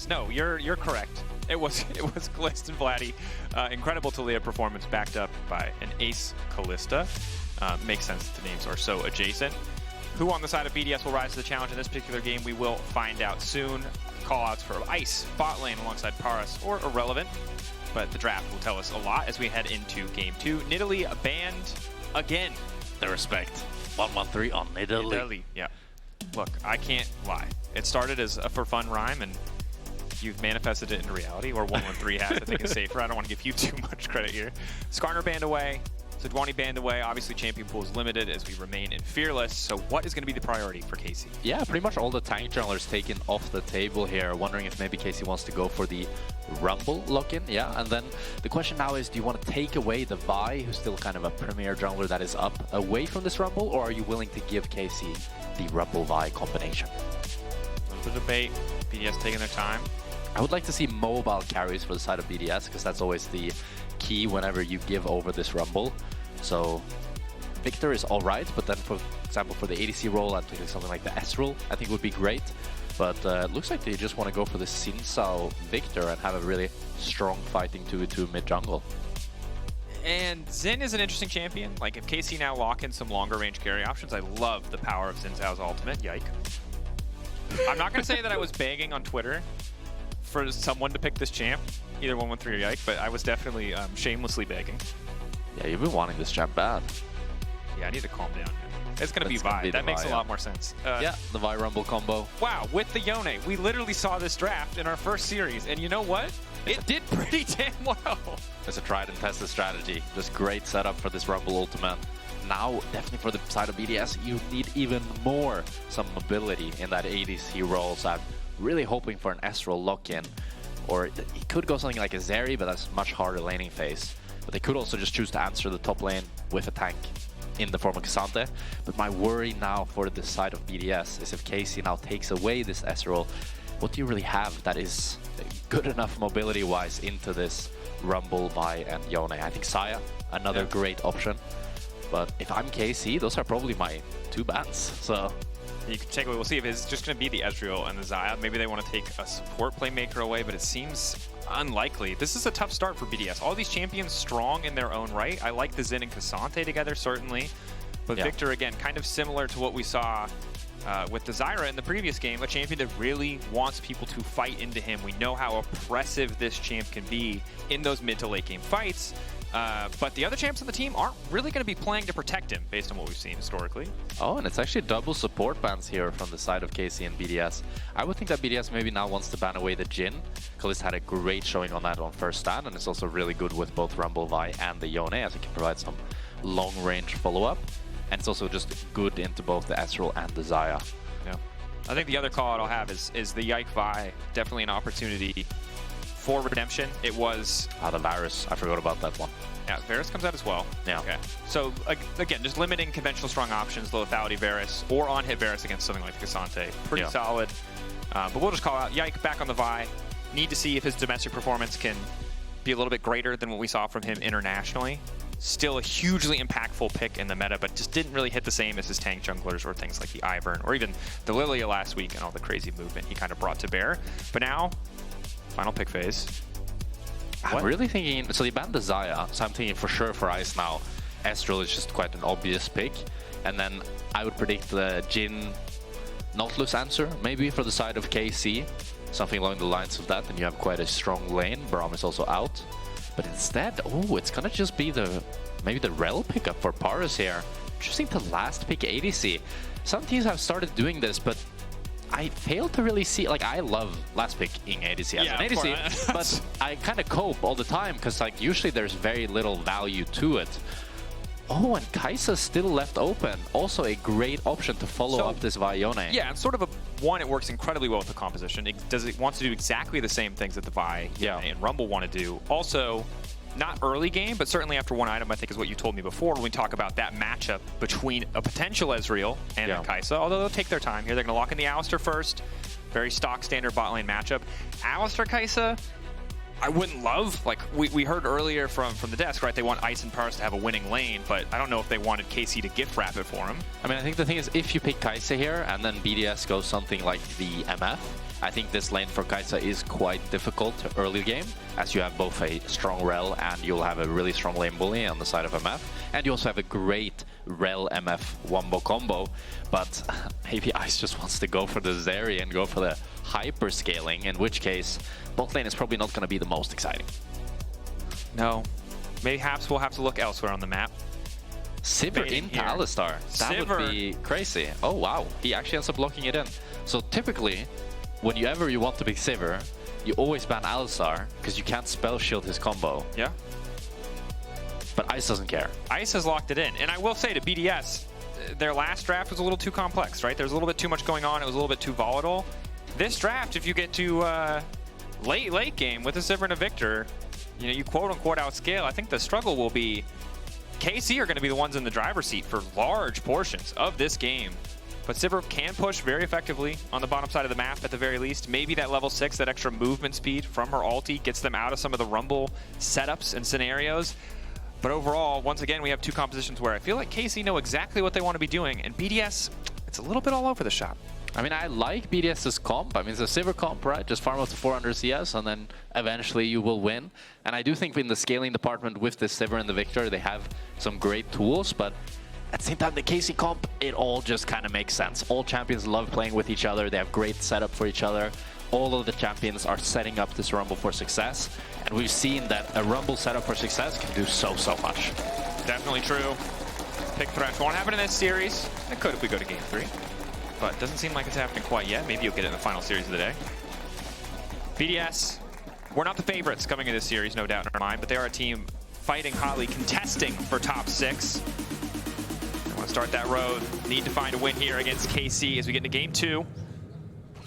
yes, no, you're correct. It was Kalista and Vladdy. Incredible Taliyah performance backed up by an ace Kalista. Makes sense that the names are so adjacent. Who on the side of BDS will rise to the challenge in this particular game, we will find out soon. Callouts for Ice, bot lane alongside Paras, or Irrelevant. But the draft will tell us a lot as we head into Game 2. Nidalee banned again. The respect. 113 on Nidalee. Yeah. Look, I can't lie. It started as a for fun rhyme, and you've manifested it into reality, or 113 has, I think is safer. I don't want to give you too much credit here. Skarner banned away. Sejuani banned away. Obviously, champion pool is limited as we remain in Fearless. So what is going to be the priority for KC? Yeah, pretty much all the tank junglers taken off the table here. Wondering if maybe KC wants to go for the Rumble lock-in. Yeah, and then the question now is, do you want to take away the Hwei, who's still kind of a premier jungler that is up, away from this Rumble, or are you willing to give KC the Rumble-Hwei combination? A little bit of debate. BDS taking their time. I would like to see mobile carries for the side of BDS, because that's always the key whenever you give over this Rumble. So Viktor is alright, but then for example for the ADC role, I'd think something like the S role I think would be great. But it looks like they just want to go for the Xin Zhao Viktor and have a really strong fighting 2v2 mid jungle. And Xin is an interesting champion. Like if KC now lock in some longer range carry options, I love the power of Xin Zhao's ultimate. Yike. I'm not going to say that I was begging on Twitter for someone to pick this champ, either 113 or Yike, but I was definitely shamelessly begging. Yeah, you've been wanting this champ bad. Yeah, I need to calm down. It's going to be Hwei. That makes a lot more sense. Yeah, the Hwei Rumble combo. Wow, with the Yone. We literally saw this draft in our first series, and you know what? It did pretty damn well. It's a tried and tested strategy. Just great setup for this Rumble ultimate. Now, definitely for the side of BDS, you need even more some mobility in that ADC role. So I'm really hoping for an S role lock-in. Or he could go something like a Zeri, but that's much harder laning phase. But they could also just choose to answer the top lane with a tank in the form of K'Sante. But my worry now for the side of BDS is if KC now takes away this S role, what do you really have that is good enough mobility-wise into this Rumble, Hwei, and Yone? I think Saya, another great option. But if I'm KC, those are probably my two bans. So you can take away. We'll see if it's just going to be the Ezreal and the Xayah. Maybe they want to take a support playmaker away, but it seems unlikely. This is a tough start for BDS. All these champions strong in their own right. I like the Xin and K'Sante together, certainly. But Viktor, again, kind of similar to what we saw with the Zyra in the previous game, a champion that really wants people to fight into him. We know how oppressive this champ can be in those mid to late game fights. But the other champs on the team aren't really going to be playing to protect him based on what we've seen historically. Oh, and it's actually double support bans here from the side of KC and BDS. I would think that BDS maybe now wants to ban away the Jhin. Kalista had a great showing on that on first stand, and it's also really good with both Rumble, Hwei, and the Yone, as it can provide some long-range follow-up. And it's also just good into both the Ezreal and the Xayah. Yeah. I think the other call I'll have is the Yike Hwei. Definitely an opportunity for redemption. It was... the Varus. I forgot about that one. Yeah, Varus comes out as well. Yeah. Okay. So, again, just limiting conventional strong options, low lethality Varus, or on-hit Varus against something like K'Sante. Pretty solid. But we'll just call out Yike back on the Hwei. Need to see if his domestic performance can be a little bit greater than what we saw from him internationally. Still a hugely impactful pick in the meta, but just didn't really hit the same as his tank junglers or things like the Ivern, or even the Lilia last week and all the crazy movement he kind of brought to bear. But now, final pick phase. I'm really thinking, so they banned the Xayah, so I'm thinking for sure for Ice now, Ezreal is just quite an obvious pick. And then I would predict the Jhin Nautilus answer, maybe for the side of KC. Something along the lines of that, and you have quite a strong lane. Braum is also out. But instead, oh, it's gonna just be maybe the Rel pickup for Paras here. Interesting to last pick ADC. Some teams have started doing this, but I fail to really see, like, I love last picking ADC as an ADC, but I kind of cope all the time because, like, usually there's very little value to it. Oh, and Kai'Sa's still left open. Also a great option to follow up this Hwei Yone. Yeah, and sort of one, it works incredibly well with the composition. It wants to do exactly the same things that the Hwei and Rumble want to do. Also, not early game, but certainly after one item, I think is what you told me before when we talk about that matchup between a potential Ezreal and a Kai'Sa. Although they'll take their time here. They're going to lock in the Alistar first. Very stock standard bot lane matchup. Alistar Kai'Sa, I wouldn't love, like we heard earlier from the desk, right? They want Ice and Paras to have a winning lane, but I don't know if they wanted KC to gift wrap it for him. I mean, I think the thing is, if you pick Kai'Sa here and then BDS goes something like the MF, I think this lane for Carzzy is quite difficult early game, as you have both a strong Rel and you'll have a really strong lane bully on the side of MF. And you also have a great Rel MF wombo combo, but maybe Ice just wants to go for the Zeri and go for the hyper scaling, in which case bot lane is probably not going to be the most exciting. No. Mayhaps we'll have to look elsewhere on the map. Sivir into Alistar. That would be crazy. Oh wow, he actually ends up locking it in. So typically, whenever you want to be Sivir, you always ban Alistar because you can't spell shield his combo. Yeah. But Ice doesn't care. Ice has locked it in. And I will say to BDS, their last draft was a little too complex, right? There's a little bit too much going on. It was a little bit too volatile. This draft, if you get to late game with a Sivir and a Viktor, you know, you quote-unquote outscale. I think the struggle will be KC are going to be the ones in the driver's seat for large portions of this game. But Sivir can push very effectively on the bottom side of the map at the very least. Maybe that level 6, that extra movement speed from her ulti gets them out of some of the Rumble setups and scenarios. But overall, once again, we have two compositions where I feel like KC know exactly what they want to be doing. And BDS, it's a little bit all over the shop. I mean, I like BDS's comp. I mean, it's a Sivir comp, right? Just farm up to 400 CS and then eventually you will win. And I do think in the scaling department with the Sivir and the Viktor, they have some great tools, but at the same time, the KC comp, it all just kind of makes sense. All champions love playing with each other. They have great setup for each other. All of the champions are setting up this Rumble for success. And we've seen that a Rumble setup for success can do so much. Definitely true. Pick threats won't happen in this series. It could if we go to game 3. But it doesn't seem like it's happening quite yet. Maybe you'll get it in the final series of the day. BDS, we're not the favorites coming into this series, no doubt in our mind, but they are a team fighting hotly, contesting for top 6. They want to start that road. Need to find a win here against KC as we get into game 2.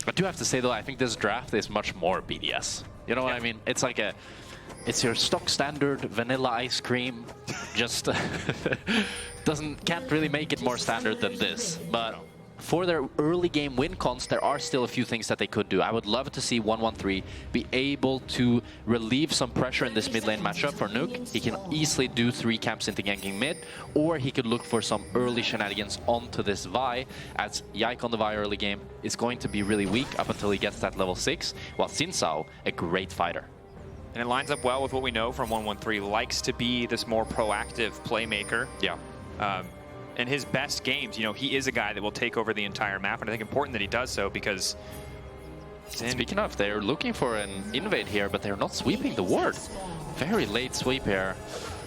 I do have to say though, I think this draft is much more BDS. You know what I mean? It's like it's your stock standard vanilla ice cream. Just can't really make it more standard than this. But for their early game win cons, there are still a few things that they could do. I would love to see 113 be able to relieve some pressure in this mid lane matchup for Nuke. He can easily do 3 camps into ganking mid, or he could look for some early shenanigans onto this Hwei, as Czajek on the Hwei early game is going to be really weak up until he gets that level 6, while Xin Zhao, a great fighter. And it lines up well with what we know from 113, likes to be this more proactive playmaker. Yeah. In his best games, you know, he is a guy that will take over the entire map, and I think important that he does so because... Speaking of, they're looking for an invade here, but they're not sweeping the ward. Very late sweep here.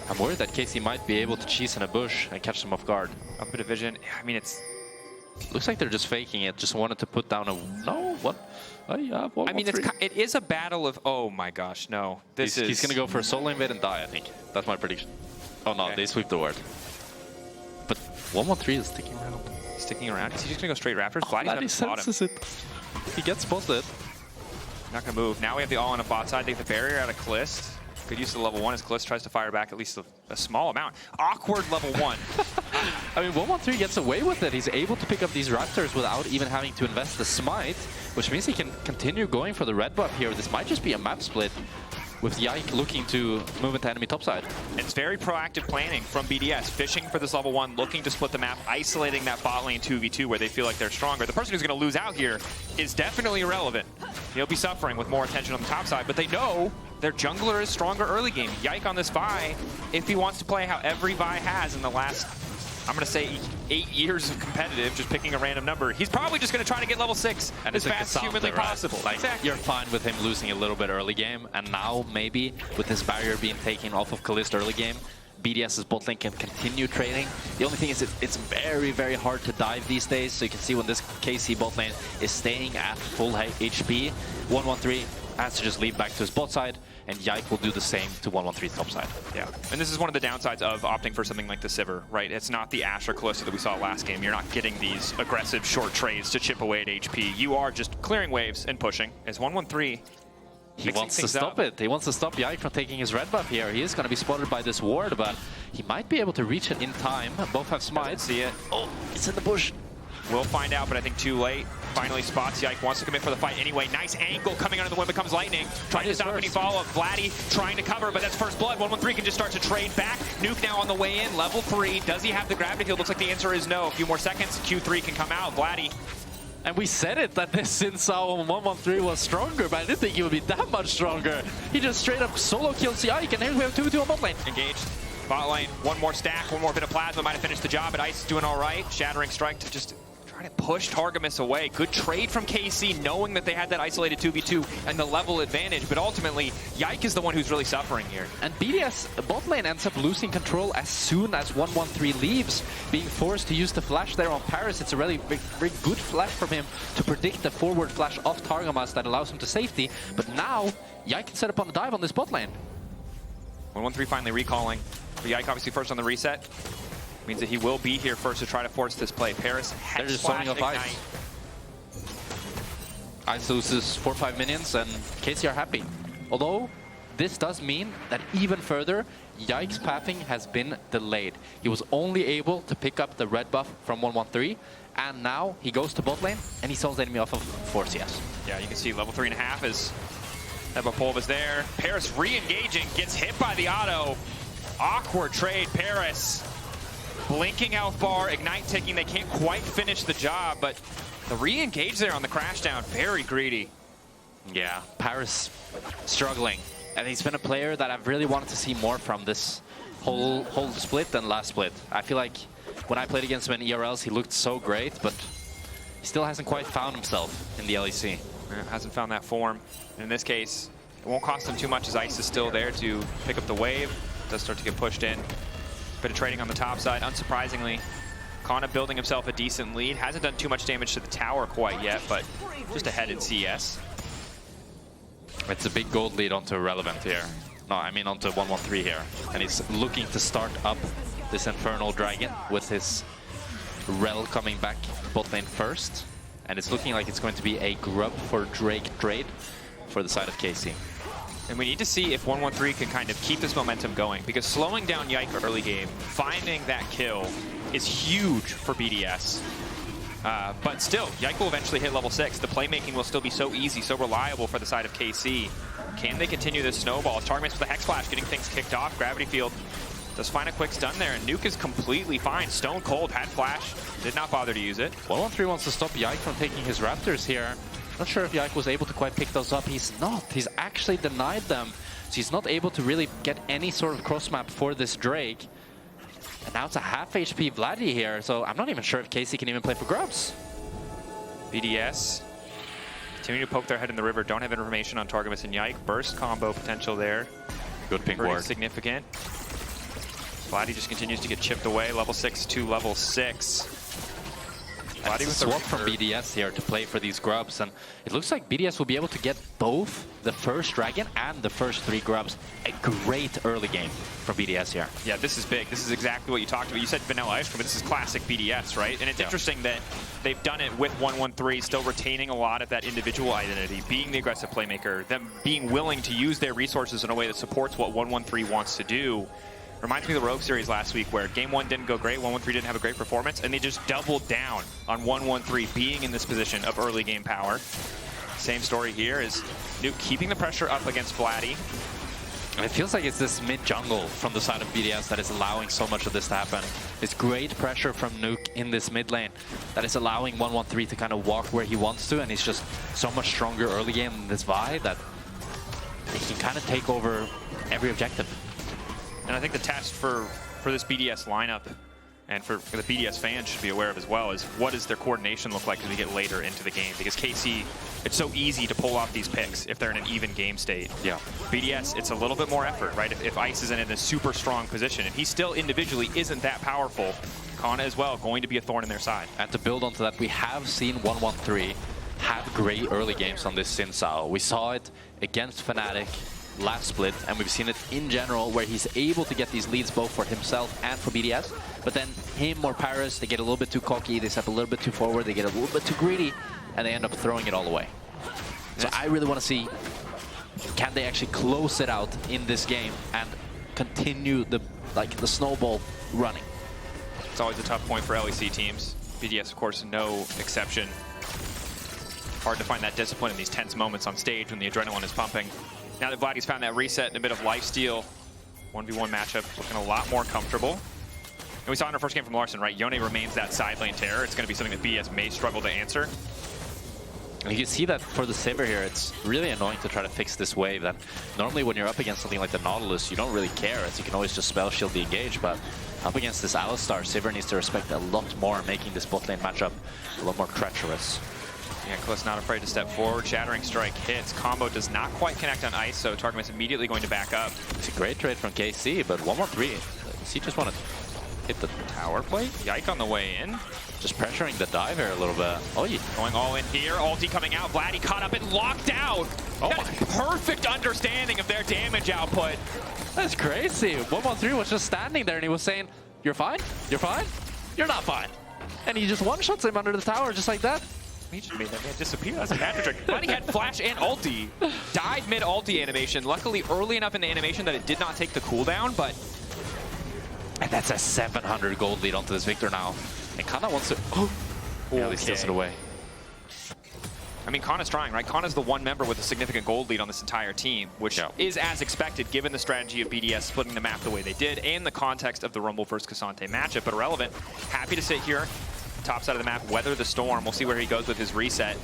I'm worried that KC might be able to cheese in a bush and catch them off guard. A bit of vision. I mean, it's... Looks like they're just faking it, just wanted to put down a... No, what? Oh, yeah, I mean, it is a battle of... Oh my gosh, no. He's going to go for a solo invade and die, I think. That's my prediction. Oh no, they sweep the ward. But 113 is sticking around. Sticking around? Is he just going to go straight Raptors? Oh, he senses it. He gets spotted. Not going to move. Now we have the all on a bot side. Take the barrier out of Kalist. Good use of level 1 as Kalist tries to fire back at least a small amount. Awkward level 1. I mean, 113 gets away with it. He's able to pick up these Raptors without even having to invest the smite, which means he can continue going for the red buff here. This might just be a map split, with Czajek looking to move into enemy topside. It's very proactive planning from BDS, fishing for this level 1, looking to split the map, isolating that bot lane 2v2 where they feel like they're stronger. The person who's going to lose out here is definitely irrelevant. He'll be suffering with more attention on the top side, but they know their jungler is stronger early game. Czajek on this Hwei, if he wants to play how every Hwei has in the last, I'm going to say 8 years of competitive, just picking a random number, he's probably just going to try to get level 6 and as fast as humanly possible. Like, exactly. You're fine with him losing a little bit early game, and now maybe with this barrier being taken off of Kalista early game, BDS's bot lane can continue trading. The only thing is it's very hard to dive these days, so you can see when this KC bot lane is staying at full HP, 113 has to just lead back to his bot side, and Czajek will do the same to 113's top side. Yeah, and this is one of the downsides of opting for something like the Sivir, right? It's not the Ashe or Kalista that we saw last game. You're not getting these aggressive short trades to chip away at HP. You are just clearing waves and pushing. As 113, he wants to stop it. He wants to stop Czajek from taking his red buff here. He is going to be spotted by this ward, but he might be able to reach it in time. Both have smites. See it. Oh, it's in the bush. We'll find out, but I think too late. Finally spots Czajek, wants to commit for the fight anyway. Nice angle coming under the wind, becomes lightning. Trying to stop any follow-up. Vladdy trying to cover, but that's first blood. 113 can just start to trade back. Nuke now on the way in, level 3. Does he have the gravity field? Looks like the answer is no. A few more seconds, Q3 can come out. Vladdy And we said it, that this Sinsao on 113 was stronger, but I didn't think he would be that much stronger. He just straight up solo killed Czajek, and here we have 2-2 on bot lane. Engaged. Bot lane, one more stack, one more bit of plasma might have finished the job, but Ice is doing all right. Shattering Strike to just try to push Targamas away. Good trade from KC, knowing that they had that isolated 2v2 and the level advantage, but ultimately, Yike is the one who's really suffering here. And BDS bot lane ends up losing control as soon as 113 leaves, being forced to use the flash there on Paris. It's a really very good flash from him to predict the forward flash of Targamas that allows him to safety, but now Yike can set up on the dive on this bot lane. 113 finally recalling. But Yike obviously first on the reset. Means that he will be here first to try to force this play. Paris They're just zoning off Ice. Ice loses 4 or 5 minions and KC are happy. Although this does mean that even further, Yike's pathing has been delayed. He was only able to pick up the red buff from 113, and now he goes to bot lane and he sells the enemy off of 4 CS. Yeah, you can see level 3.5 is Ebapolv is there. Paris re-engaging, gets hit by the auto. Awkward trade, Paris. Blinking health bar, Ignite ticking. They can't quite finish the job, but the re-engage there on the crash down, very greedy. Yeah, Paris struggling. And he's been a player that I've really wanted to see more from this whole split than last split. I feel like when I played against him in ERLs, he looked so great, but he still hasn't quite found himself in the LEC. Yeah, hasn't found that form. And in this case, it won't cost him too much as Ice is still there to pick up the wave. Does start to get pushed in. Bit of trading on the top side, unsurprisingly. Kana building himself a decent lead. Hasn't done too much damage to the tower quite yet, but just ahead in CS. It's a big gold lead onto Relevant here. No, I mean onto 113 here. And he's looking to start up this Infernal Dragon with his Rel coming back bot lane first. And it's looking like it's going to be a grub for Drake trade for the side of KC. And we need to see if 113 can kind of keep this momentum going, because slowing down Yike early game, finding that kill is huge for BDS. But still, Yike will eventually hit level 6. The playmaking will still be so easy, so reliable for the side of KC. Can they continue this snowball? Targamas with the Hex Flash getting things kicked off. Gravity Field does find a quick stun there, and Nuke is completely fine. Stone Cold had Flash, did not bother to use it. 113 wants to stop Yike from taking his Raptors here. Not sure if Yike was able to quite pick those up. He's not. He's actually denied them. So he's not able to really get any sort of cross map for this Drake. And now it's a half HP Vladdy here. So I'm not even sure if KC can even play for grubs. BDS continue to poke their head in the river. Don't have information on Targamas and Yike. Burst combo potential there. Good ping Pretty ward. significant. Vladdy just continues to get chipped away. Level 6 to level 6. And it's a swap from BDS here to play for these grubs, and it looks like BDS will be able to get both the first dragon and the first 3 grubs. A great early game from BDS here. Yeah, this is big. This is exactly what you talked about. You said vanilla ice cream, but this is classic BDS, right? And it's interesting that they've done it with 113, still retaining a lot of that individual identity, being the aggressive playmaker, them being willing to use their resources in a way that supports what 113 wants to do. Reminds me of the Rogue series last week where game 1 didn't go great, 113 didn't have a great performance, and they just doubled down on 113 being in this position of early game power. Same story here is Nuke keeping the pressure up against Vladdy. And it feels like it's this mid-jungle from the side of BDS that is allowing so much of this to happen. It's great pressure from Nuke in this mid lane that is allowing 113 to kind of walk where he wants to, and he's just so much stronger early game than this Vi that he can kind of take over every objective. And I think the test for this BDS lineup and for the BDS fans should be aware of as well is what does their coordination look like as we get later into the game? Because KC, it's so easy to pull off these picks if they're in an even game state. Yeah. BDS, it's a little bit more effort, right? If Ice isn't in a super strong position, and he still individually isn't that powerful, Kana as well going to be a thorn in their side. And to build onto that, we have seen 113 have great early games on this Sinsao. We saw it against Fnatic last split, and we've seen it in general where he's able to get these leads both for himself and for BDS, but then him or Paris, they get a little bit too cocky, they step a little bit too forward, they get a little bit too greedy, and they end up throwing it all away. So I really want to see, can they actually close it out in this game and continue the snowball running? It's always a tough point for LEC teams. BDS, of course, no exception. Hard to find that discipline in these tense moments on stage when the adrenaline is pumping. Now that Vladdy's found that reset and a bit of lifesteal, 1v1 matchup looking a lot more comfortable. And we saw in our first game from Larssen, right? Yone remains that side lane terror. It's going to be something that BDS may struggle to answer. And you can see that for the Sivir here, it's really annoying to try to fix this wave. That normally when you're up against something like the Nautilus, you don't really care, as you can always just spell shield the engage. But up against this Alistar, Sivir needs to respect a lot more, making this bot lane matchup a lot more treacherous. Yeah, Kalista not afraid to step forward. Shattering Strike hits. Combo does not quite connect on Ice, so Targamas immediately going to back up. It's a great trade from KC, but 1-1-3. Does he just want to hit the tower plate? Yike on the way in. Just pressuring the dive here a little bit. Oh, yeah. Going all in here. Ulti coming out. Vladdy caught up and locked out. Oh That my. is perfect understanding of their damage output. That's crazy. 1-1-3 was just standing there and he was saying, "You're fine? You're fine? You're not fine." And he just one-shots him under the tower just like that. He just made that man disappear. That's a magic trick. Vladdy had flash and ulti. Died mid-ulti animation. Luckily early enough in the animation that it did not take the cooldown, but... And that's a 700 gold lead onto this Viktor now. And Kana wants to... Oh! Yeah, he steals it away. I mean, Kana's trying, right? Kana's the one member with a significant gold lead on this entire team, which is as expected given the strategy of BDS splitting the map the way they did and the context of the Rumble versus Cassante matchup, but irrelevant. Happy to sit here, top side of the map, weather the storm. We'll see where he goes with his reset.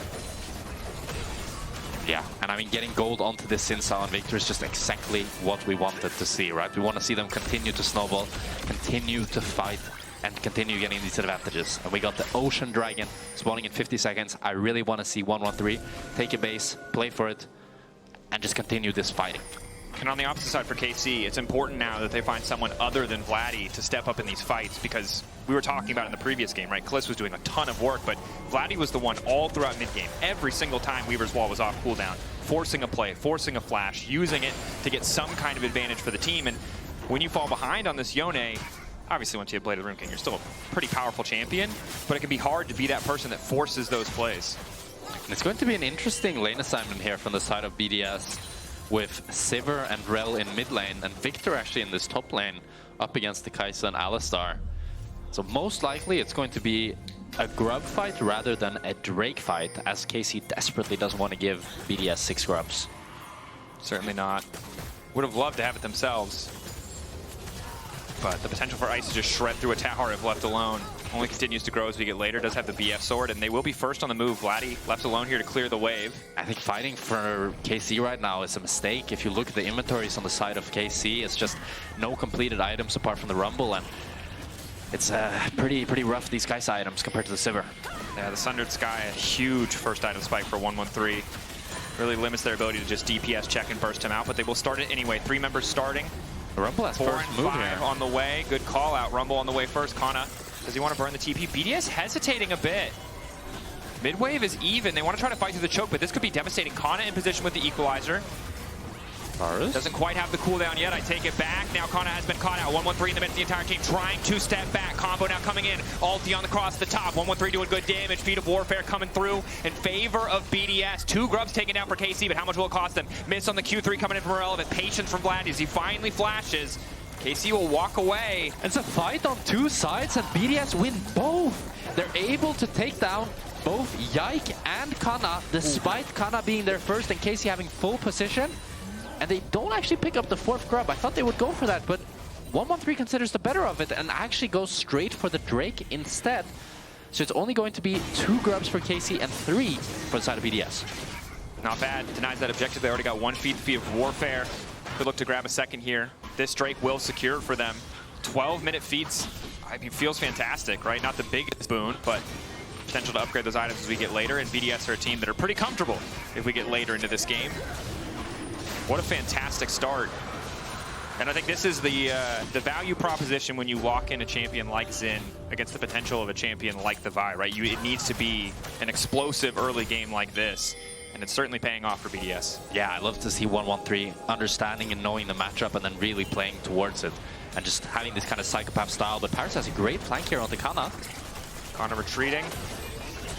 Yeah, and I mean, getting gold onto this Sin Sao and Viktor is just exactly what we wanted to see, right? We want to see them continue to snowball, continue to fight, and continue getting these advantages. And we got the Ocean Dragon spawning in 50 seconds. I really want to see 1-1-3, take a base, play for it, and just continue this fighting. And on the opposite side for KC, it's important now that they find someone other than Vladdy to step up in these fights, because we were talking about in the previous game, right? Kalista was doing a ton of work, but Vladdy was the one all throughout mid-game. Every single time Weaver's Wall was off cooldown, forcing a play, forcing a flash, using it to get some kind of advantage for the team. And when you fall behind on this Yone, obviously once you have Blade of the Rune King, you're still a pretty powerful champion, but it can be hard to be that person that forces those plays. And it's going to be an interesting lane assignment here from the side of BDS, with Sivir and Rel in mid lane, and Viktor actually in this top lane up against the Kai'Sa and Alistar. So most likely it's going to be a grub fight rather than a Drake fight, as KC desperately doesn't want to give BDS 6 grubs. Certainly not. Would have loved to have it themselves. But the potential for Ice to just shred through a tower if left alone only continues to grow as we get later. Does have the BF sword, and they will be first on the move. Vladdy left alone here to clear the wave. I think fighting for KC right now is a mistake. If you look at the inventories on the side of KC, it's just no completed items apart from the Rumble, and it's pretty rough, these Kai'Sa items compared to the Sivir. Yeah, the Sundered Sky, a huge first item spike for 1-1-3. Really limits their ability to just DPS check and burst him out, but they will start it anyway. 3 members starting. The Rumble has 4 first and move 5 here. on the way. Good call out. Rumble on the way first. Kana, does he want to burn the TP? BDS hesitating a bit. Mid-wave is even. They want to try to fight through the choke, but this could be devastating. Kana in position with the equalizer. Doesn't quite have the cooldown yet. I take it back. Now Kana has been caught out. 1-1-3 in the midst of the entire team trying to step back. Combo now coming in. Ulti on the cross the top. 1-1-3 doing good damage. Feet of Warfare coming through in favor of BDS. 2 grubs taken down for KC, but how much will it cost them? Miss on the Q3 coming in from Irrelevant. Patience from Vladdy as he finally flashes. KC will walk away. It's a fight on 2 sides, and BDS win both. They're able to take down both Czajek and Kana, despite Kana being there first and KC having full position. And they don't actually pick up the 4th grub. I thought they would go for that, but 1-1-3 considers the better of it and actually goes straight for the Drake instead. So it's only going to be 2 grubs for KC and 3 for the side of BDS. Not bad. Denies that objective. They already got 1 feed of Warfare. Could look to grab a second here. This Drake will secure for them. 12-minute feeds. I mean, feels fantastic, right? Not the biggest boon, but potential to upgrade those items as we get later. And BDS are a team that are pretty comfortable if we get later into this game. What a fantastic start. And I think this is the value proposition when you lock in a champion like Xin against the potential of a champion like the Hwei, right? It needs to be an explosive early game like this. And it's certainly paying off for BDS. Yeah, I love to see 1-1-3 understanding and knowing the matchup and then really playing towards it. And just having this kind of psychopath style. But Paris has a great flank here onto Kana. Kana retreating.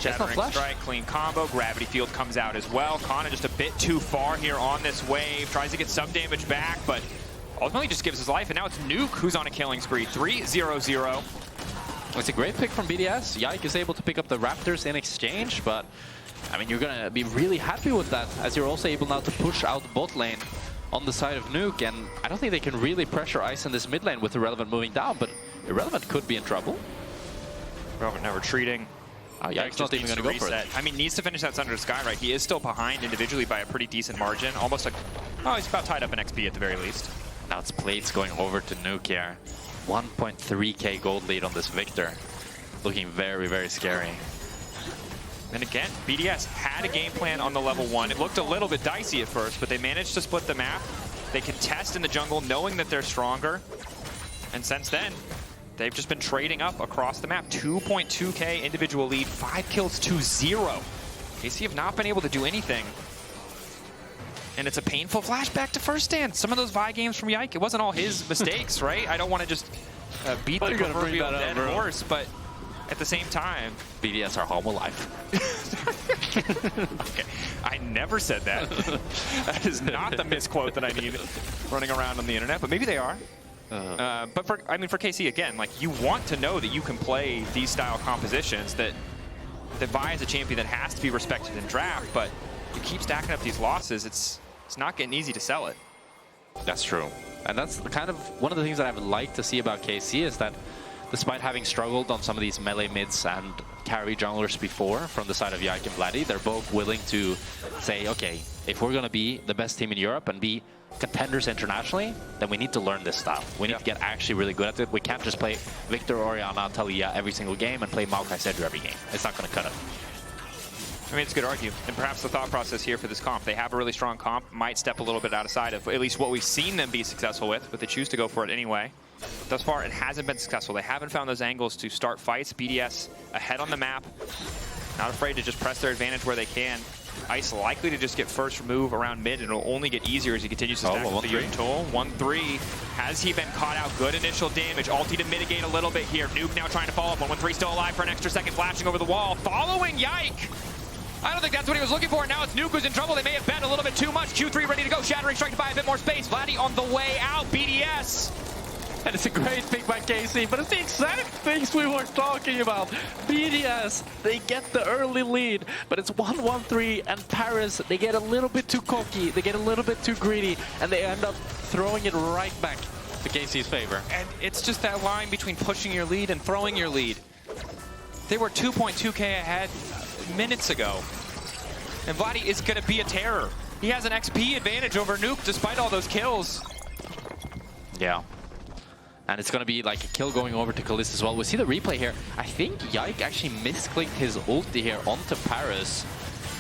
Shattering Strike, clean combo. Gravity Field comes out as well. Kana just a bit too far here on this wave. Tries to get some damage back, but ultimately just gives his life. And now it's Nuke who's on a killing spree. 3-0-0. It's a great pick from BDS. Czajek is able to pick up the Raptors in exchange, but I mean, you're going to be really happy with that, as you're also able now to push out bot lane on the side of Nuke, and I don't think they can really pressure Ice in this mid lane with Irrelevant moving down, but Irrelevant could be in trouble. Irrelevant now retreating. Yike's not even going to go for it. I mean, needs to finish that Thunder Sky, right? He is still behind individually by a pretty decent margin. Almost like, oh, he's about tied up in XP at the very least. Now it's plates going over to Nuke here. 1.3k gold lead on this Viktor. Looking very, very scary. And again, BDS had a game plan on the level 1. It looked a little bit dicey at first, but they managed to split the map. They contest in the jungle knowing that they're stronger. And since then, they've just been trading up across the map. 2.2k individual lead, 5 kills to 0. KC have not been able to do anything. And it's a painful flashback to first stand. Some of those Vi games from Yike, it wasn't all his mistakes, right? I don't want to just beat the proverbial dead horse, but at the same time, BDS are home alive. Okay, I never said that. That is not the misquote that I need running around on the internet, but maybe they are. But for KC, again, like, you want to know that you can play these style compositions, that Vi is a champion that has to be respected in draft, but you keep stacking up these losses, it's not getting easy to sell it. That's true. And that's kind of one of the things that I would like to see about KC is that despite having struggled on some of these melee mids and carry junglers before from the side of Yike and Vladdy, they're both willing to say, okay, if we're going to be the best team in Europe and be contenders internationally, then we need to learn this style. We need to get actually really good at it. We can't just play Viktor, Orianna, Taliyah every single game and play Maokai Sedra every game. It's not going to cut it. I mean, it's good to argue. And perhaps the thought process here for this comp, they have a really strong comp, might step a little bit outside of at least what we've seen them be successful with, but they choose to go for it anyway. Thus far, it hasn't been successful. They haven't found those angles to start fights. BDS ahead on the map, not afraid to just press their advantage where they can. Ice likely to just get first move around mid, and it'll only get easier as he continues to stack with the Yun Tool. 1-3. Has he been caught out? Good initial damage. Ulti to mitigate a little bit here. Nuke now trying to follow up. 1-1-3 still alive for an extra second, flashing over the wall. Following Yike. I don't think that's what he was looking for. Now it's Nuke who's in trouble. They may have bet a little bit too much. Q3 ready to go. Shattering strike to buy a bit more space. Vladdy on the way out. BDS. And it's a great pick by KC, but it's the exact things we were talking about. BDS, they get the early lead, but it's 1-1-3, and Paris, they get a little bit too cocky, they get a little bit too greedy, and they end up throwing it right back to KC's favor. And it's just that line between pushing your lead and throwing your lead. They were 2.2k ahead minutes ago, and Vladdy is going to be a terror. He has an XP advantage over Nuke despite all those kills. Yeah. And it's going to be like a kill going over to Kalista as well. We see the replay here. I think Yike actually misclicked his ulti here onto Paris,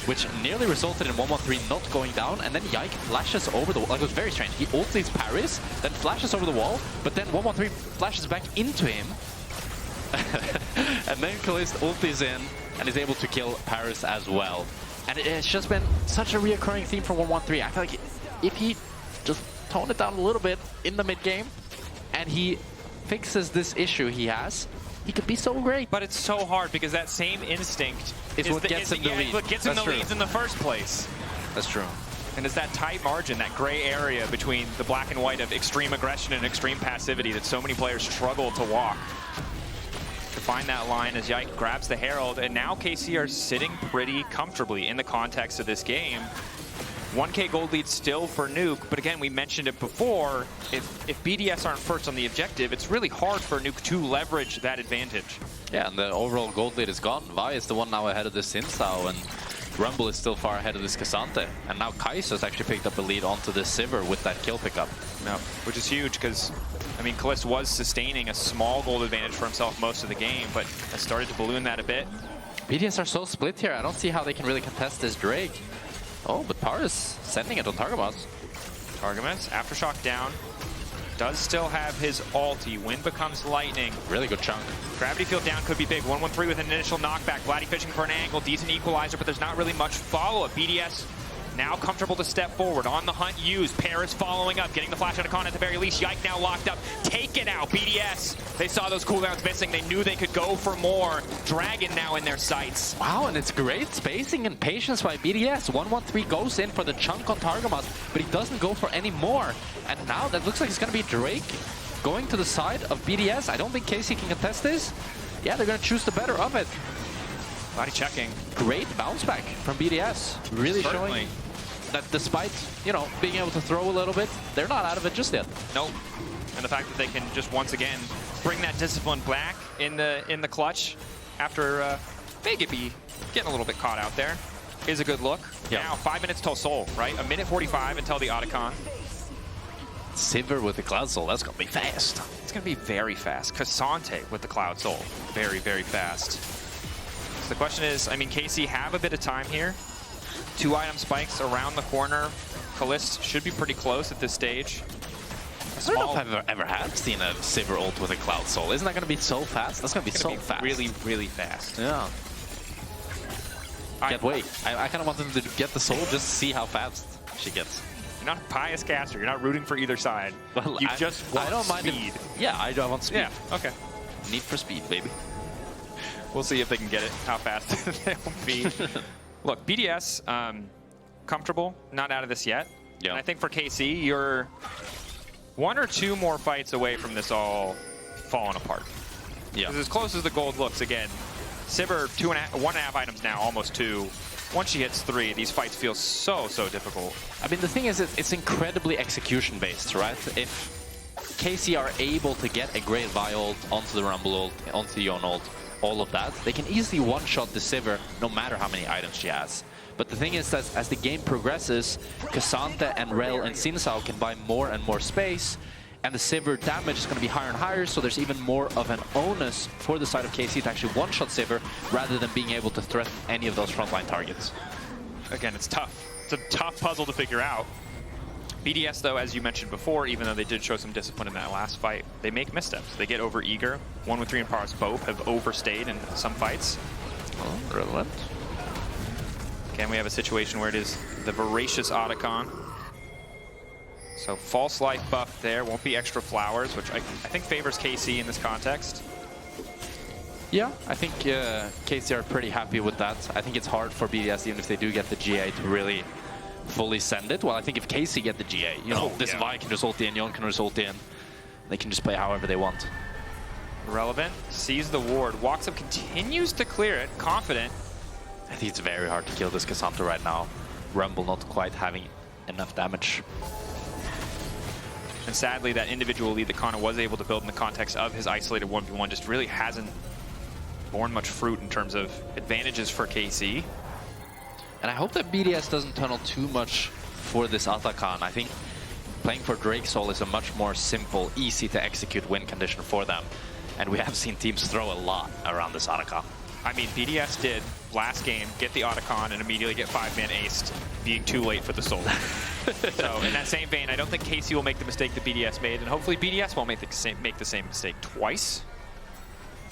which nearly resulted in 1-1-3 not going down. And then Yike flashes over the wall. Like, it was very strange. He ultis Paris, then flashes over the wall, but then 1-1-3 flashes back into him. And then Kalista ultis in and is able to kill Paris as well. And it's just been such a reoccurring theme for 1-1-3. I feel like if he just toned it down a little bit in the mid game, and he fixes this issue he has, he could be so great. But it's so hard because that same instinct is what gets him the lead. What gets him the leads in the first place. That's true. And it's that tight margin, that gray area between the black and white of extreme aggression and extreme passivity that so many players struggle to walk. To find that line as Yike grabs the Herald, and now KC are sitting pretty comfortably in the context of this game. 1k gold lead still for Nuke, but again, we mentioned it before, if BDS aren't first on the objective, it's really hard for Nuke to leverage that advantage. Yeah, and the overall gold lead is gone. Vi is the one now ahead of this Sinstao, and Rumble is still far ahead of this Cassante. And now Kai'Sa's actually picked up a lead onto this Sivir with that kill pickup. No, which is huge because, I mean, Kalista was sustaining a small gold advantage for himself most of the game, but has started to balloon that a bit. BDS are so split here, I don't see how they can really contest this Drake. Oh, but Paris sending it on Targamas. Targamas, Aftershock down. Does still have his ulti. Wind becomes lightning. Really good chunk. Gravity field down could be big. 1-1-3 with an initial knockback. Vladdy fishing for an angle. Decent equalizer, but there's not really much follow-up. BDS now comfortable to step forward. On the hunt used. Paris following up. Getting the flash icon at the very least. Yike now locked up. Taken out. BDS. They saw those cooldowns missing. They knew they could go for more. Dragon now in their sights. Wow, and it's great spacing and patience by BDS. 1-1-3 goes in for the chunk on Targamas, but he doesn't go for any more. And now that looks like it's going to be Drake going to the side of BDS. I don't think KC can contest this. Yeah, they're going to choose the better of it. Body checking. Great bounce back from BDS. Really showing that despite, you know, being able to throw a little bit, they're not out of it just yet. Nope. And the fact that they can just once again bring that discipline back in the clutch after may be getting a little bit caught out there. Is a good look. Yeah. Now, 5 minutes till Soul, right? 1:45 until the Otacon. Sivir with the Cloud Soul, that's gonna be fast. It's gonna be very fast. Cassante with the Cloud Soul, very, very fast. So the question is, I mean, KC have a bit of time here. 2 item spikes around the corner. Kalista should be pretty close at this stage. I don't know if I've ever have seen a Sivir ult with a Cloud Soul. Isn't that gonna be so fast? That's gonna be so fast. Really, really fast. Yeah. Can't wait. I kind of want them to get the soul just to see how fast she gets. You're not a pious caster. You're not rooting for either side. Well, you just want I don't mind speed. Yeah, I want speed. Yeah, okay. Need for speed, baby. We'll see if they can get it, how fast they'll be. Look, BDS, comfortable, not out of this yet. Yeah. And I think for KC, you're 1 or 2 more fights away from this all falling apart. Yeah. Because as close as the gold looks, again, Sivir 1.5 items now, almost 2. Once she hits 3, these fights feel so difficult. I mean, the thing is, it's incredibly execution-based, right? If KC are able to get a great Vi ult onto the Rumble ult, onto the Yon ult, all of that, they can easily one-shot the Sivir no matter how many items she has. But the thing is that as the game progresses, Cassante and Rell and Xin Zhao can buy more and more space, and the Sivir damage is going to be higher and higher, so there's even more of an onus for the side of KC to actually one-shot Sivir rather than being able to threaten any of those frontline targets. Again, it's tough. It's a tough puzzle to figure out. BDS, though, as you mentioned before, even though they did show some discipline in that last fight, they make missteps. They get over-eager. 1 with 3 in powers, both have overstayed in some fights. Oh, relevant. Again, we have a situation where it is the voracious Otacon. So false life buff there, won't be extra flowers, which I think favors KC in this context. Yeah, I think KC are pretty happy with that. I think it's hard for BDS, even if they do get the GA, to really fully send it. Well, I think if KC get the GA, you know, this Vi can just ult in, Yon can just ult in. They can just play however they want. Relevant, sees the ward, walks up, continues to clear it, confident. I think it's very hard to kill this Cassante right now. Rumble not quite having enough damage. And sadly, that individual lead that Kana was able to build in the context of his isolated 1v1 just really hasn't borne much fruit in terms of advantages for KC. And I hope that BDS doesn't tunnel too much for this Otacon. I think playing for Drake Soul is a much more simple, easy to execute win condition for them. And we have seen teams throw a lot around this Otacon. I mean, BDS did last game get the Otacon and immediately get 5-man aced, being too late for the Soul. So in that same vein, I don't think KC will make the mistake that BDS made, and hopefully BDS won't make the same mistake twice.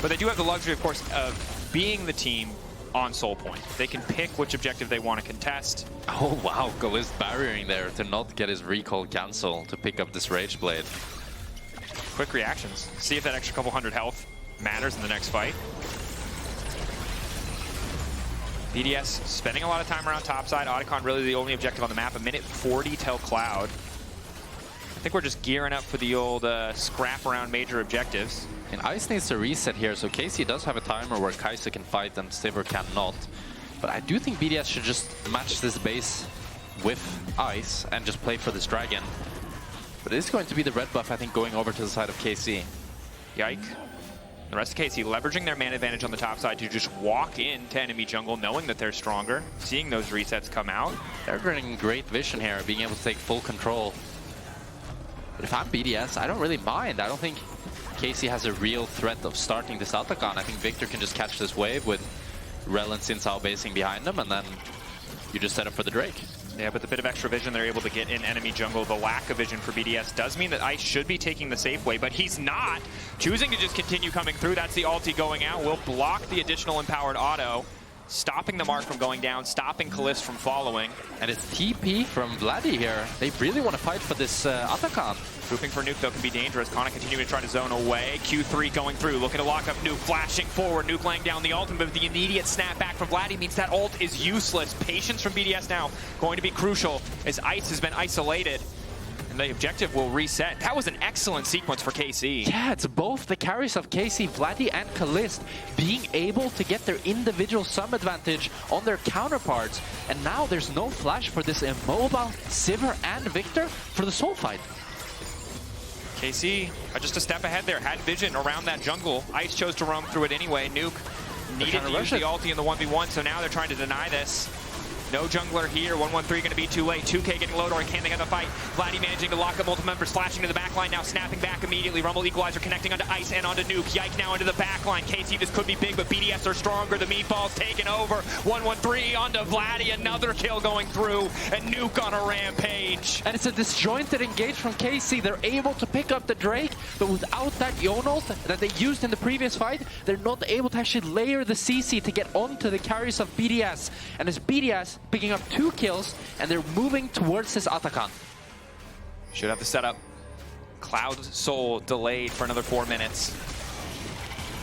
But they do have the luxury, of course, of being the team on Soul Point. They can pick which objective they want to contest. Oh wow, Kalista barriering there to not get his recall cancel to pick up this Rage Blade. Quick reactions. See if that extra couple hundred health matters in the next fight. BDS spending a lot of time around topside. Otacon really the only objective on the map. 1:40 till Cloud. I think we're just gearing up for the old scrap around major objectives. And Ice needs to reset here, so KC does have a timer where Kai'Sa can fight and Sivir cannot. But I do think BDS should just match this base with Ice and just play for this dragon. But it is going to be the red buff, I think, going over to the side of KC. Yike. The rest of KC leveraging their man advantage on the top side to just walk into enemy jungle, knowing that they're stronger, seeing those resets come out. They're bringing great vision here, being able to take full control. But if I'm BDS, I don't really mind. I don't think KC has a real threat of starting this Otacon. I think Viktor can just catch this wave with Rell and Xin Zhao basing behind them, and then you just set up for the Drake. Yeah, but the bit of extra vision they're able to get in enemy jungle, the lack of vision for BDS does mean that Ice should be taking the safe way, but he's not. Choosing to just continue coming through. That's the ulti going out. Will block the additional empowered auto, stopping the mark from going down, stopping Kalista from following. And it's TP from Vladdy here. They really want to fight for this Otacon. Grouping for Nuke, though, can be dangerous. Kana continuing to try to zone away. Q3 going through, looking to lock up Nuke, flashing forward. Nuke laying down the ultimate, but the immediate snap back from Vladdy means that ult is useless. Patience from BDS now going to be crucial as Ice has been isolated. And the objective will reset. That was an excellent sequence for KC. Yeah, it's both the carries of KC, Vladdy and Kalista being able to get their individual sum advantage on their counterparts. And now there's no flash for this immobile Sivir and Viktor for the soul fight. KC just a step ahead there, had vision around that jungle. Ice chose to roam through it anyway. Nuke needed to use the ulti in the 1v1, so now they're trying to deny this. No jungler here. 1-1-3 going to be too late. 2K getting low, or can they get the fight? Vladdy managing to lock up multiple members, flashing to the back line now, snapping back immediately. Rumble Equalizer connecting onto Ice and onto Nuke. Yike now into the back line. KC, this could be big, but BDS are stronger. The meatballs taking over. 1-1-3 onto Vladdy. Another kill going through, and Nuke on a rampage. And it's a disjointed engage from KC. They're able to pick up the Drake, but without that Yonol that they used in the previous fight, they're not able to actually layer the CC to get onto the carries of BDS. And as BDS picking up 2 kills, and they're moving towards this Atakan. Should have the setup. Cloud Soul delayed for another 4 minutes.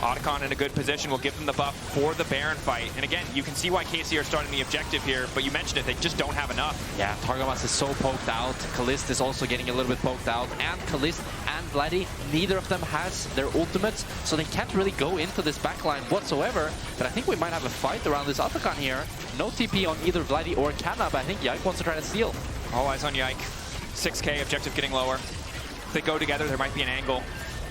Otacon in a good position will give them the buff for the Baron fight. And again, you can see why KC are starting the objective here, but you mentioned it, they just don't have enough. Yeah, Targamas is so poked out. Kalista is also getting a little bit poked out. And Kalista and Vladdy, neither of them has their ultimates, so they can't really go into this backline whatsoever. But I think we might have a fight around this Atakan here. No TP on either Vladdy or Canna, but I think Yike wants to try to steal. All eyes on Yike. 6K, objective getting lower. If they go together, there might be an angle.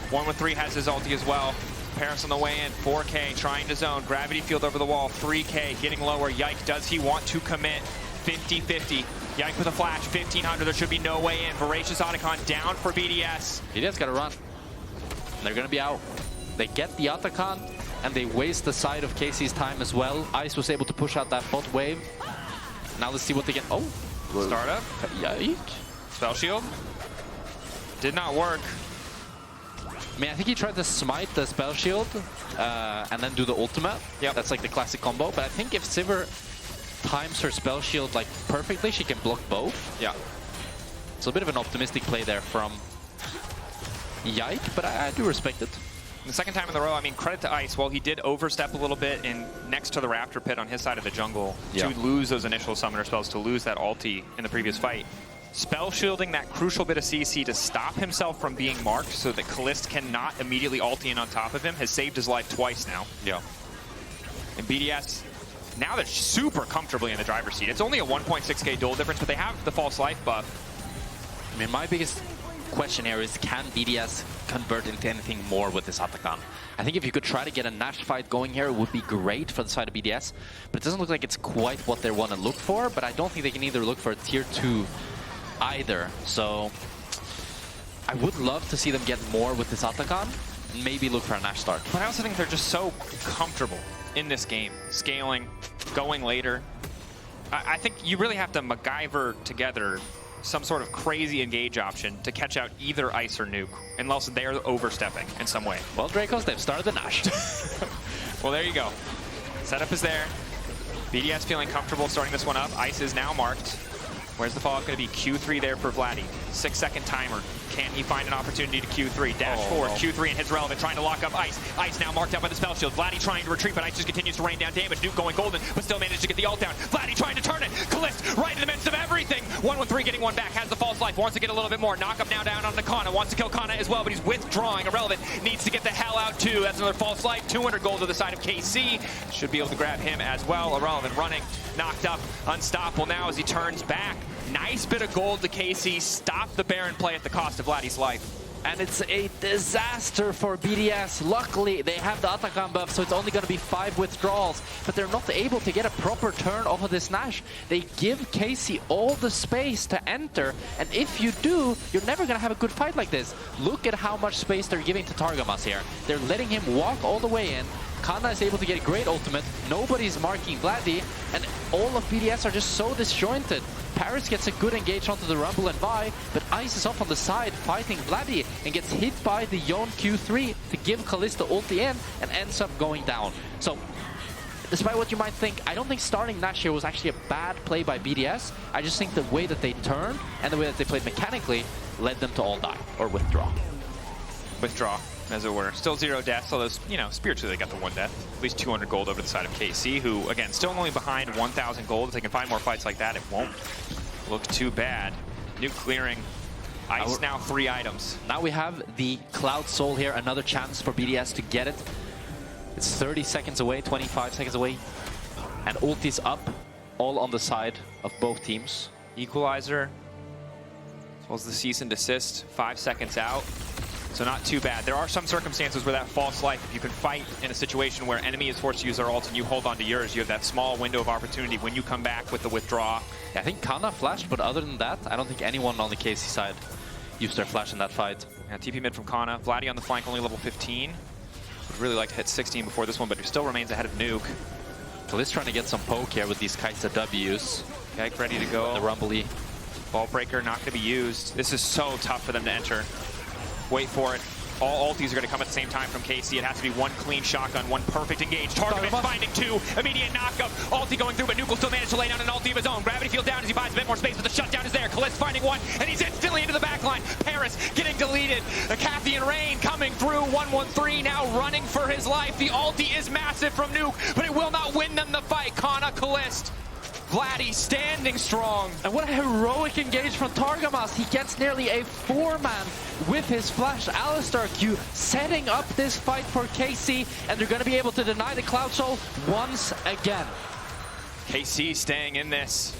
1-1-3 has his ulti as well. Paris on the way in, 4K, trying to zone. Gravity field over the wall, 3K, getting lower. Yike, does he want to commit? 50-50. Yike with a flash, 1500. There should be no way in. Voracious Otacon down for BDS. BDS got to run. They're going to be out. They get the Otacon, and they waste the side of KC's time as well. Ice was able to push out that bot wave. Now let's see what they get. Oh, startup. Yike. Spell shield. Did not work. I mean, I think he tried to smite the spell shield and then do the ultimate. Yeah, that's like the classic combo. But I think if Sivir times her spell shield like perfectly, she can block both. Yeah. It's a bit of an optimistic play there from Yike, but I do respect it. The second time in the row, I mean, credit to Ice. While he did overstep a little bit in next to the Raptor Pit on his side of the jungle to lose those initial summoner spells, to lose that ulti in the previous fight, spell shielding that crucial bit of CC to stop himself from being marked so that Kalista cannot immediately ulti in on top of him has saved his life twice now. Yeah. And BDS, now they're super comfortably in the driver's seat. It's only a 1.6k duel difference, but they have the false life buff. I mean, my biggest question here is, can BDS convert into anything more with this Atakan? I think if you could try to get a Nash fight going here, it would be great for the side of BDS, but it doesn't look like it's quite what they want to look for, but I don't think they can either look for a tier 2 either, so I would love to see them get more with this Atakan and maybe look for a Nash start. But I also think they're just so comfortable in this game, scaling, going later. I think you really have to MacGyver together some sort of crazy engage option to catch out either Ice or Nuke, unless they're overstepping in some way. Well, Drakos, they've started the Nash. Well, there you go. Setup is there. BDS feeling comfortable starting this one up. Ice is now marked. Where's the follow-up going to be? Q3 there for Vladdy. 6-second timer. Can he find an opportunity to Q3? Dash forward. Q3 and hits relevant, trying to lock up Ice. Ice now marked up by the spell shield. Vladdy trying to retreat, but Ice just continues to rain down damage. Nuke going golden, but still managed to get the ult down. Vladdy trying to turn it. Kalista right in the midst of everything. 1-1-3 getting one back. Has the false life. Wants to get a little bit more. Knock up now down on Nakana. Wants to kill Kana as well, but he's withdrawing. Irrelevant needs to get the hell out too. That's another false life. 200 gold to the side of KC. Should be able to grab him as well. Irrelevant running. Knocked up. Unstoppable now as he turns back. Nice bit of gold to KC. Stop the Baron play at the cost of Vladdy's life. And it's a disaster for BDS. Luckily, they have the Atakan buff, so it's only going to be 5 withdrawals. But they're not able to get a proper turn off of this Nash. They give KC all the space to enter, and if you do, you're never going to have a good fight like this. Look at how much space they're giving to Targamas here. They're letting him walk all the way in. Kana is able to get a great ultimate. Nobody's marking Vladdy, and all of BDS are just so disjointed. Paris gets a good engage onto the Rumble and Vi, but Ice is off on the side fighting Vladdy and gets hit by the Yon Q3 to give Kalista ulti in and ends up going down. So, despite what you might think, I don't think starting Nash here was actually a bad play by BDS. I just think the way that they turned and the way that they played mechanically led them to all die, or withdraw. Withdraw, as it were. Still 0 deaths, although, you know, spiritually they got the 1 death. At least 200 gold over the side of KC, who, again, still only behind 1,000 gold. If they can find more fights like that, it won't look too bad. Nuke clearing. Ice now 3 items. Now we have the Cloud Soul here, another chance for BDS to get it. It's 30 seconds away, 25 seconds away. And ulti's up, all on the side of both teams. Equalizer, as well as the cease and desist, 5 seconds out. So not too bad. There are some circumstances where that false life, if you can fight in a situation where enemy is forced to use their ult and you hold on to yours, you have that small window of opportunity when you come back with the withdraw. Yeah, I think Kana flashed, but other than that, I don't think anyone on the KC side used their flash in that fight. Yeah, TP mid from Kana. Vladdy on the flank, only level 15. Would really like to hit 16 before this one, but he still remains ahead of Nuke. Kalist trying to get some poke here with these Kaisa Ws. Jayce ready to go. The Rumbly. Ball breaker not going to be used. This is so tough for them to enter. Wait for it. All ultis are going to come at the same time from KC. It has to be one clean shotgun, one perfect engage. Target finding two. Immediate knockup. Ulti going through, but Nuke will still manage to lay down an ulti of his own. Gravity field down as he buys a bit more space, but the shutdown is there. Kalist finding one, and he's instantly into the backline. Paris getting deleted. The Cathy and Rain coming through. 1-1-3 now running for his life. The ulti is massive from Nuke, but it will not win them the fight. Kana, Kalist. Vladdy standing strong. And what a heroic engage from Targamas. He gets nearly a 4-man with his flash. Alistar Q setting up this fight for KC, and they're going to be able to deny the Cloud Soul once again. KC staying in this.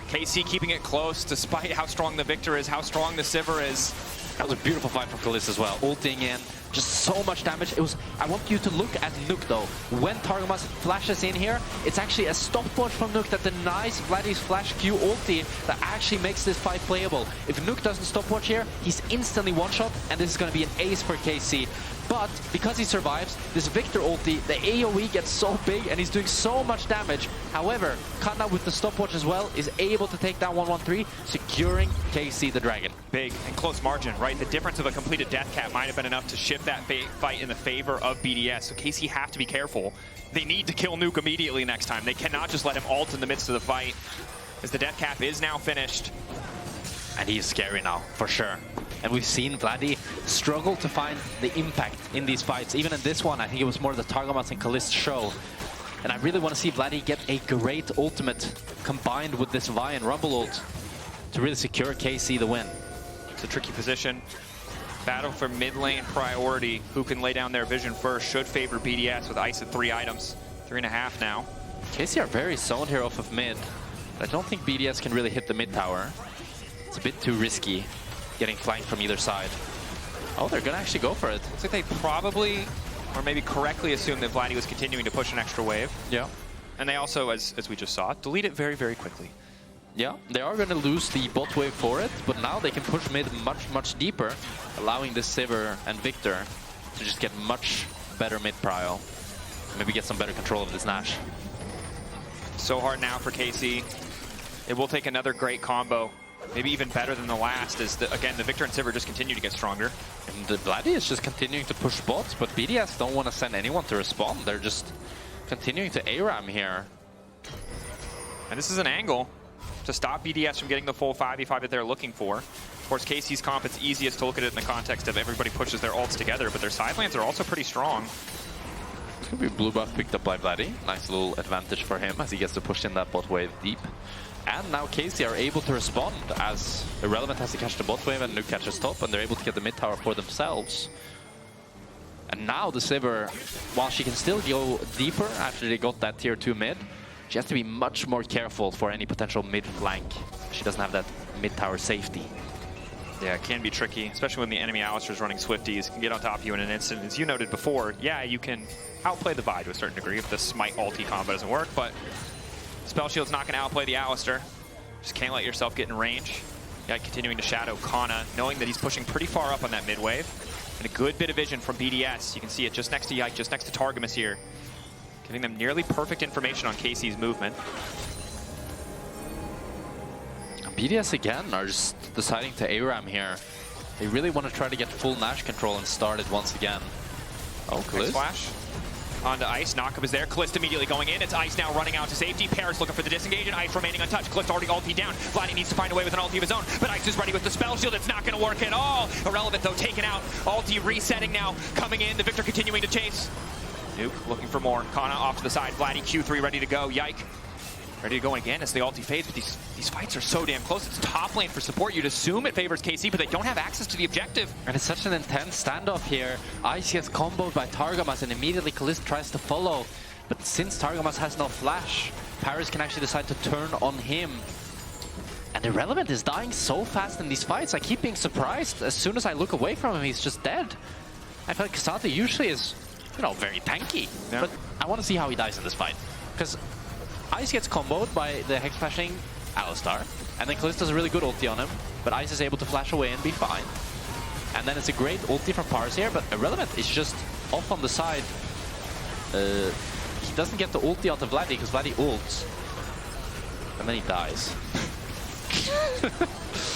KC keeping it close despite how strong the Viktor is, how strong the Sivir is. That was a beautiful fight from Kalista as well. Ulting in, just so much damage. It was. I want you to look at Nuke though. When Targamas flashes in here, it's actually a stopwatch from Nuke that denies Vladdy's flash Q ulti that actually makes this fight playable. If Nuke doesn't stopwatch here, he's instantly one-shot, and this is going to be an ace for KC. But because he survives, this Viktor ulti, the AoE gets so big and he's doing so much damage. However, Kana with the stopwatch as well is able to take down 1-1-3, securing KC the Dragon. Big and close margin, right? The difference of a completed death cap might have been enough to shift that fight in the favor of BDS. So KC have to be careful. They need to kill Nuke immediately next time. They cannot just let him ult in the midst of the fight, as the death cap is now finished. And he's scary now, for sure. And we've seen Vladdy struggle to find the impact in these fights. Even in this one, I think it was more the Targamas and Kalist show. And I really want to see Vladdy get a great ultimate combined with this Vi and Rumble ult to really secure KC the win. It's a tricky position. Battle for mid lane priority. Who can lay down their vision first should favor BDS with Ice at 3 items. 3.5 now. KC are very zoned here off of mid. I don't think BDS can really hit the mid tower. It's a bit too risky getting flanked from either side. Oh, they're gonna actually go for it. Looks like they probably, or maybe correctly assumed that Vladdy was continuing to push an extra wave. Yeah. And they also, as we just saw, delete it very, very quickly. Yeah, they are gonna lose the bot wave for it, but now they can push mid much, much deeper, allowing this Sivir and Viktor to just get much better mid prio. Maybe get some better control of this Nash. So hard now for KC. It will take another great combo. Maybe even better than the last, as again, the Viktor and Sivir just continue to get stronger. And the Vladdy is just continuing to push bots, but BDS don't want to send anyone to respond. They're just continuing to ARAM here. And this is an angle to stop BDS from getting the full 5v5 that they're looking for. Of course, KC's comp, it's easiest to look at it in the context of everybody pushes their ults together, but their side lanes are also pretty strong. It's going to be blue buff picked up by Vladdy. Nice little advantage for him as he gets to push in that bot wave deep. And now KC are able to respond as Irrelevant has to catch the bot wave and Nuke catches top, and they're able to get the mid tower for themselves. And now the Sivir, while she can still go deeper after they got that tier 2 mid, she has to be much more careful for any potential mid flank. She doesn't have that mid tower safety. Yeah, it can be tricky, especially when the enemy Alistar is running Swifties, can get on top of you in an instant. As you noted before, yeah, you can outplay the Vi to a certain degree if the Smite ulti combo doesn't work, but Spell Shield's not going to outplay the Alistar. Just can't let yourself get in range. Yeah, continuing to shadow Kana, knowing that he's pushing pretty far up on that mid wave. And a good bit of vision from BDS. You can see it just next to Yike, just next to Targamas here. Giving them nearly perfect information on KC's movement. BDS again are just deciding to ARAM here. They really want to try to get full Nash control and start it once again. Oh, Kalist. Flash. Onto Ice, Knockup is there, Kalista immediately going in, it's Ice now running out to safety, Paris looking for the disengage, and Ice remaining untouched. Kalista already ulti down, Vladdy needs to find a way with an ulti of his own, but Ice is ready with the spell shield, it's not going to work at all. Irrelevant though, taken out, ulti resetting now, coming in, the Viktor continuing to chase. Nuke looking for more, Kana off to the side, Vladdy Q3 ready to go, Yike. Ready to go again as the ulti fades, but these fights are so damn close. It's top lane for support. You'd assume it favors KC, but they don't have access to the objective. And it's such an intense standoff here. Ice gets comboed by Targamas and immediately Kalista tries to follow. But since Targamas has no flash, Paris can actually decide to turn on him. And Irrelevant is dying so fast in these fights. I keep being surprised. As soon as I look away from him, he's just dead. I feel like Kasate usually is, you know, very tanky. Yeah. But I want to see how he dies in this fight. Because Ice gets comboed by the Hex Flashing Alistar. And then Kalista has a really good ulti on him. But Ice is able to flash away and be fine. And then it's a great ulti from Pars here. But Irrelevant is just off on the side. He doesn't get the ulti out of Vladdy because Vladdy ults. And then he dies.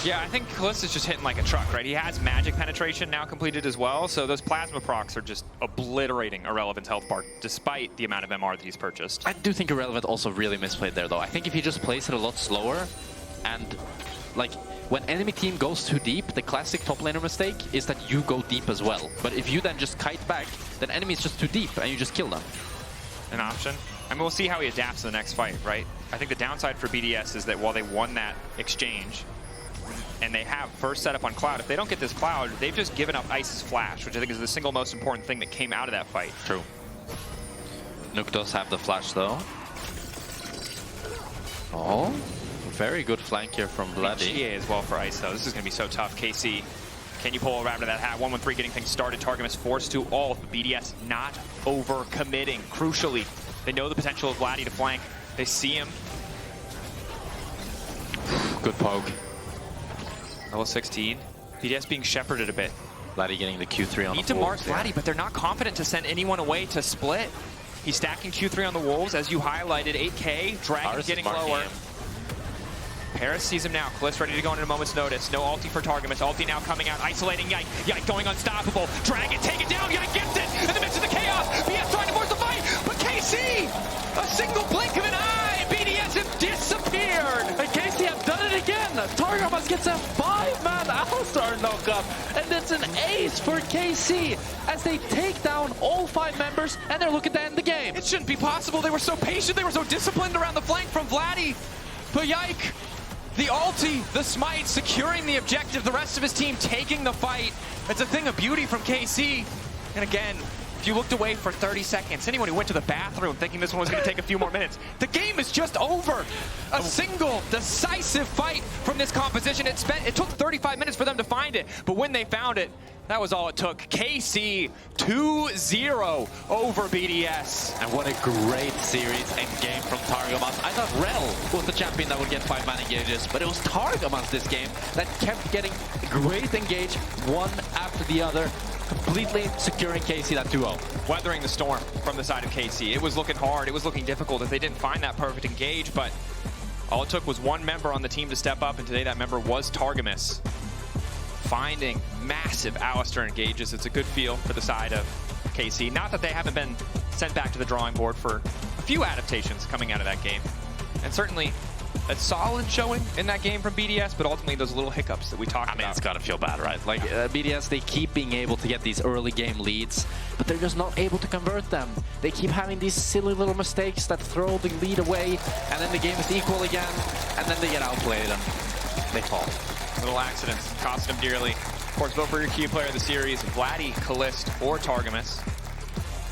Yeah, I think Kalista's just hitting like a truck, right? He has magic penetration now completed as well, so those plasma procs are just obliterating Irrelevant's health bar, despite the amount of MR that he's purchased. I do think Irrelevant also really misplayed there, though. I think if he just plays it a lot slower, and like when enemy team goes too deep, the classic top laner mistake is that you go deep as well. But if you then just kite back, then enemy is just too deep, and you just kill them. An option. I mean, we'll see how he adapts to the next fight, right? I think the downside for BDS is that while they won that exchange, and they have first setup on Cloud, if they don't get this Cloud, they've just given up Ice's flash, which I think is the single most important thing that came out of that fight. True. Nuke does have the flash, though. Oh, very good flank here from Vladdy. GA as well for Ice, though. This is going to be so tough. KC, can you pull a rabbit out of that hat? 1-1-3 getting things started. Targamas forced to ult. BDS not over-committing. Crucially, they know the potential of Vladdy to flank. They see him. Good poke. Level 16. BDS being shepherded a bit. Vladdy getting the Q3 on Need the to mark Wolves, Vladdy, but they're not confident to send anyone away to split. He's stacking Q3 on the Wolves, as you highlighted. 8K. Dragon getting lower. Paris sees him now. Kalista ready to go in a moment's notice. No ulti for Targamas. Ulti now coming out. Isolating Yike. Yike going unstoppable. Dragon take it down. Yike gets it in the midst of the chaos. BS trying to force the fight, but KC, a single blink of an eye. BDS have disappeared. And KC have done it again. Targamas gets a 5-man Alistar knockup. And it's an ace for KC as they take down all 5 members and they're looking to end the game. It shouldn't be possible. They were so patient. They were so disciplined around the flank from Vladdy. But Yike, the ulti, the smite, securing the objective, the rest of his team taking the fight. It's a thing of beauty from KC. And again, if you looked away for 30 seconds, anyone who went to the bathroom thinking this one was going to take a few more minutes, the game is just over. A single decisive fight from this composition. It took 35 minutes for them to find it, but when they found it, that was all it took. KC 2-0 over BDS. And what a great series and game from Targamas. I thought Rel was the champion that would get 5-man engages, but it was Targamas this game that kept getting great engage one after the other, completely securing KC that 2-0. Weathering the storm from the side of KC. It was looking hard, it was looking difficult if they didn't find that perfect engage, but all it took was one member on the team to step up, and today that member was Targamas. Finding massive Alistar engages. It's a good feel for the side of KC. Not that they haven't been sent back to the drawing board for a few adaptations coming out of that game. And certainly a solid showing in that game from BDS, but ultimately those little hiccups that we talked about. I mean, it's gotta feel bad, right? Like BDS, they keep being able to get these early game leads, but they're just not able to convert them. They keep having these silly little mistakes that throw the lead away, and then the game is equal again, and then they get outplayed and they fall. Little accidents cost them dearly. Of course, vote for your key player of the series, Vladdy, Kalista, or Targamas.